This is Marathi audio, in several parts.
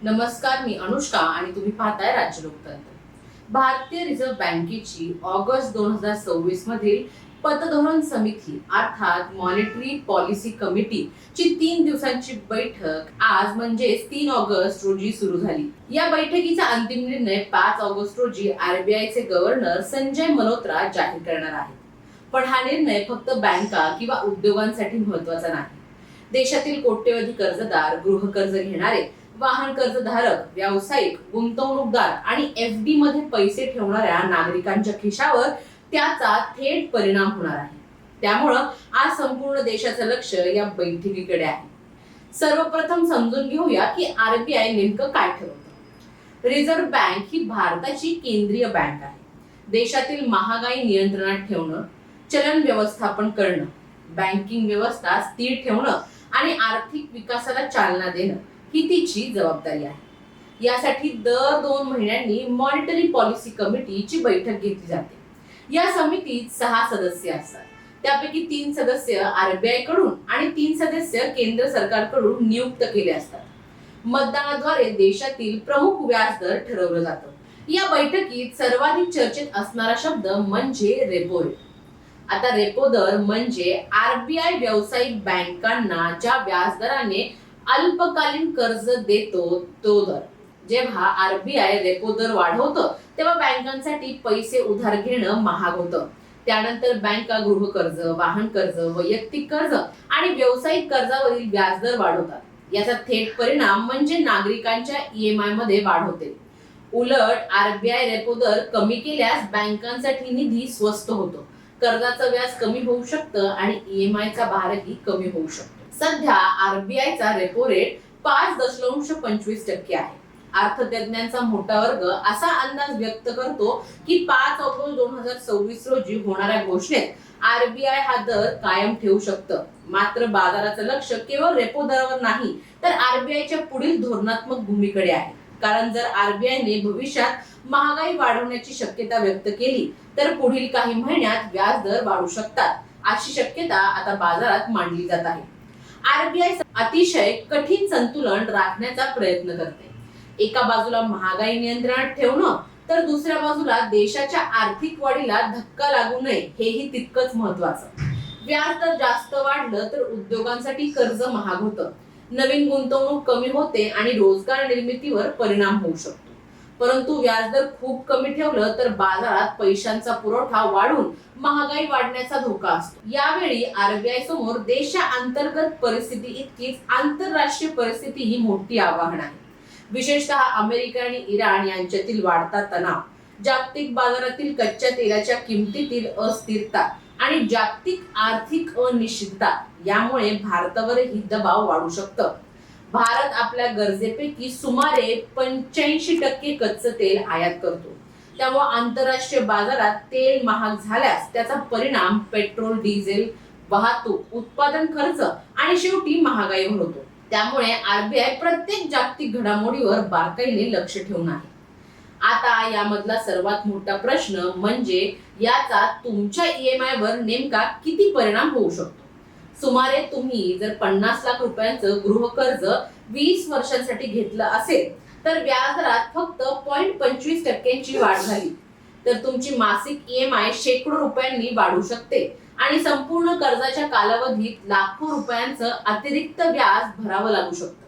नमस्कार, मी अनुष्का आणि तुम्ही पाहताय राज्य लोकतंत्र. भारतीय रिझर्व्ह बँकेची ऑगस्ट 2026 मधील पतधोरण समिती अर्थात मॉनिटरी पॉलिसी कमिटी ची 3 दिवसांची बैठक आज म्हणजे 3 ऑगस्ट रोजी सुरू झाली. या बैठकीचा अंतिम निर्णय 5 ऑगस्ट रोजी आरबीआयचे गव्हर्नर संजय मल्होत्रा जाहीर करणार आहेत. पण हा निर्णय फक्त बँका किंवा उद्योगांसाठी महत्त्वाचा नाही. देशातील कोट्यवधी कर्जदार, गृह कर्ज घेणारे, वाहन कर्जधारक, व्यावसायिक, गुंतवणूकदार आणि एफडी मध्ये पैसे ठेवणाऱ्या नागरिकांच्या खिशावर त्याचा थेट परिणाम होणार आहे. त्यामुळं आज संपूर्ण देशाचं लक्ष या बैठकीकडे आहे. सर्वप्रथम समजून घेऊया की आरबीआय नेमकं काय ठरवतं. रिझर्व्ह बँक ही भारताची केंद्रीय बँक आहे. देशातील महागाई नियंत्रणात ठेवणं, चलन व्यवस्थापन करणं, बँकिंग व्यवस्था स्थिर ठेवणं आणि आर्थिक विकासाला चालना देणं ही तिची जबाबदारी आहे. यासाठी दर 2 महिन्यांनी मॉनिटरी पॉलिसी कमिटीची बैठक घेतली जाते. या समितीत 6 सदस्य असतात. त्यापैकी 3 सदस्य आरबीआय कडून आणि 3 सदस्य केंद्र सरकारकडून नियुक्त केले असतात. मतदानाद्वारे देशातील प्रमुख व्याजदर ठरवलं जातं. या बैठकीत सर्वाधिक चर्चेत असणारा शब्द म्हणजे रेपो रेट. आता रेपो दर म्हणजे आरबीआय व्यावसायिक बँकांना ज्या व्याजदराने अल्पकालीन कर्ज देतो तो दर. जेव्हा आरबीआय रेपो दर वाढवतं तेव्हा बँकांसाठी पैसे उधार घेणं महाग होतं. त्यानंतर बँका गृह कर्ज, वाहन कर्ज, वैयक्तिक कर्ज आणि व्यावसायिक कर्जावरील व्याजदर वाढवतात. याचा थेट परिणाम म्हणजे नागरिकांच्या ईएमआय मध्ये वाढ होते. उलट आरबीआय रेपो दर कमी केल्यास बँकांसाठी निधी स्वस्त होतो, कर्जाचं व्याज कमी होऊ शकतं आणि ईएमआय चा भारही कमी होऊ शकतो. सध्या आरबीआयचा रेपो रेट 5.25% आहे. अर्थतज्ञांचा मोठा वर्ग असा अंदाज व्यक्त करतो की 5 ऑगस्ट 2026 रोजी होणाऱ्या घोषणेत आरबीआय हा दर कायम ठेवू शकतं. मात्र बाजाराचं लक्ष केवळ रेपो दरावर नाही तर आरबीआयच्या पुढील धोरणात्मक भूमिकेकडे आहे. कारण जर आरबीआयने भविष्यात महागाई वाढवण्याची शक्यता व्यक्त केली तर पुढील काही महिन्यात व्याजदर वाढू शकतात, अशी शक्यता आता बाजारात मांडली जात आहे. आरबीआय अतिशय कठीण संतुलन राखण्याचा प्रयत्न करते. एका बाजूला महागाई नियंत्रणात ठेवणं तर दुसऱ्या बाजूला देशाच्या आर्थिक वाढीला धक्का लागू नये हेही तितकंच महत्त्वाचं. व्याजदर जास्त वाढलं तर उद्योगांसाठी कर्ज महाग होतं, नवीन गुंतवणूक कमी होते आणि रोजगार निर्मितीवर परिणाम होऊ शकतो. परंतु व्याजदर खूप कमी ठेवलं तर बाजारात पैशांचा पुरवठा वाढून महागाई वाढण्याचा धोका असतो. यावेळी आरबीआय समोर देशा अंतर्गत परिस्थिती इतकीच आंतरराष्ट्रीय परिस्थिती ही मोठी आव्हान आहे. विशेषतः अमेरिका आणि इराण यांच्यातील वाढता तणाव, जागतिक बाजारातील कच्च्या तेलाच्या किमतीतील अस्थिरता आणि जागतिक आर्थिक अनिश्चितता यामुळे भारतावरही दबाव वाढू शकतं. भारत आपल्या गरजेपैकी सुमारे 85% कच्चं तेल आयात करतो. त्यामुळे आंतरराष्ट्रीय बाजारात तेल महाग झाल्यास त्याचा परिणाम पेट्रोल, डिझेल, वाहतूक, उत्पादन खर्च आणि शेवटी महागाईवर होतो. त्यामुळे आरबीआय प्रत्येक जागतिक घडामोडीवर बारकाईने लक्ष ठेवून आहे. आता यामधला सर्वात मोठा प्रश्न म्हणजे याचा तुमच्या ईएमआय वर नेमका किती परिणाम होऊ शकतो. सुमारे तुम्ही जर 50 लाख रुपयांचं गृह कर्ज 20 वर्षांसाठी घेतलं असेल तर व्याजदरात फक्त 0.25% वाढ झाली तर तुमची मासिक ईएमआय शेकडो रुपयांनी वाढू शकते आणि संपूर्ण कर्जाच्या कालावधीत लाखो रुपयांचं अतिरिक्त व्याज भरावं लागू शकतं.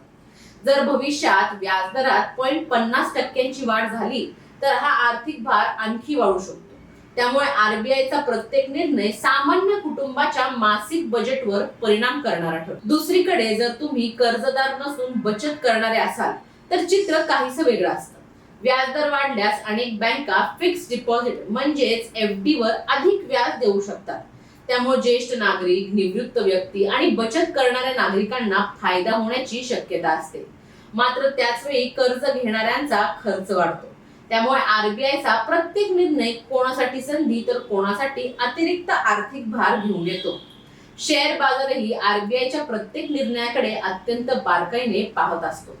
जर भविष्यात व्याजदरात 0.50% वाढ झाली तर हा आर्थिक भार आणखी वाढू शकतो. त्यामुळे आरबीआयचा प्रत्येक निर्णय सामान्य कुटुंबाच्या मासिक बजेटवर परिणाम करणारा ठरतो. दुसरीकडे जर तुम्ही कर्जदार नसून बचत करणारे असाल तर चित्र काहीसं वेगळं असतं. व्याजदर वाढल्यास अनेक बँका फिक्स्ड डिपॉझिट म्हणजेच एफडी वर अधिक व्याज देऊ शकतात. त्यामुळे ज्येष्ठ नागरिक, निवृत्त व्यक्ती आणि बचत करणाऱ्या नागरिकांना फायदा होण्याची शक्यता असते. मात्र त्याच वेळी कर्ज घेणाऱ्यांचा खर्च वाढतो. त्यामुळे आरबीआयचा प्रत्येक निर्णय कोणासाठी संधी तर कोणासाठी अतिरिक्त आर्थिक भार घेऊन येतो. शेअर बाजारही आरबीआयच्या प्रत्येक निर्णयाकडे अत्यंत बारकाईने पाहत असतो.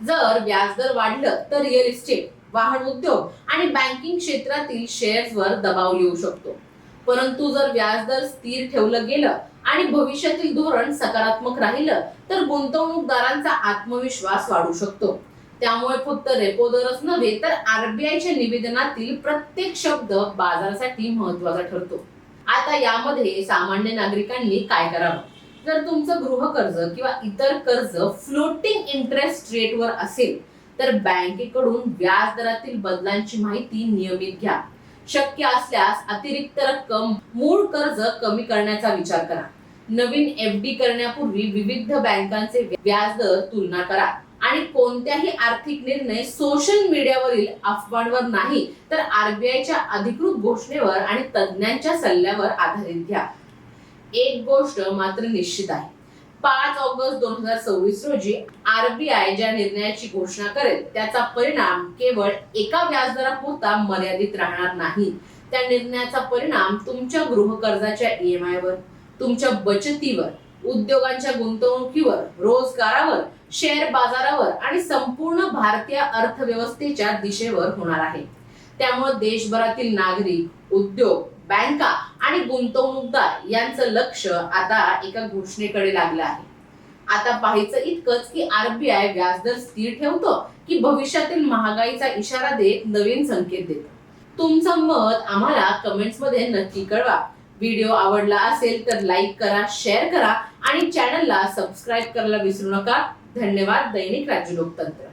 जर व्याजदर वाढलं तर रिअल इस्टेट, वाहन उद्योग आणि बँकिंग क्षेत्रातील शेअर्सवर दबाव येऊ शकतो. परंतु जर व्याजदर स्थिर ठेवलं गेलं आणि भविष्यातील धोरण सकारात्मक राहिलं तर गुंतवणूकदारांचा आत्मविश्वास वाढू शकतो. त्यामुळे फक्त रेपो दरच नव्हे तर आरबीआयच्या निवेदनातील प्रत्येक शब्द बाजारासाठी महत्त्वाचा ठरतो. आता यामध्ये सामान्य नागरिकांनी काय करावं? जर तुमचं गृहकर्ज किंवा इतर कर्ज फ्लोटिंग इंटरेस्ट रेटवर असेल तर बँकेकडून व्याज दरातील बदलांची माहिती नियमित घ्या. शक्य असल्यास अतिरिक्त रक्कम मूळ कर्ज कमी करण्याचा विचार करा. नवीन एफडी करण्यापूर्वी विविध बँकांचे व्याज दर तुलना करा आणि कोणत्याही आर्थिक निर्णय सोशल मीडियावरील अफवांवर नाही तर आरबीआयच्या अधिकृत घोषणेवर आणि तज्ञांच्या सल्ल्यावर आधारित घ्या. एक गोष्ट मात्र निश्चित आहे, 5 ऑगस्ट 2026 रोजी आरबीआय ज्या निर्णयाची घोषणा करेल त्याचा परिणाम केवळ एका व्याजदरापुरता मर्यादित राहणार नाही. त्या निर्णयाचा परिणाम तुमच्या गृहकर्जाच्या EMI वर, तुमच्या बचतीवर, उद्योगांच्या गुंतवणुकीवर, रोजगारावर, शेअर बाजारावर आणि संपूर्ण भारतीय अर्थव्यवस्थेच्या दिशेवर होणार आहे. त्यामुळे देशभरातील नागरिक, उद्योग, बँका आणि गुंतवणूकदार यांचं लक्ष आता एका घोषणेकडे लागलं आहे. आता पाहायचं इतकंच की आरबीआय व्याजदर स्थिर ठेवतो की भविष्यातील महागाईचा इशारा देत नवीन संकेत देतो. तुमचं मत आम्हाला कमेंट्स मध्ये नक्की कळवा. व्हिडिओ आवडला असेल तर लाईक करा, शेअर करा आणि चॅनलला सबस्क्राईब करायला विसरू नका. धन्यवाद. दैनिक राज्य लोकतंत्र.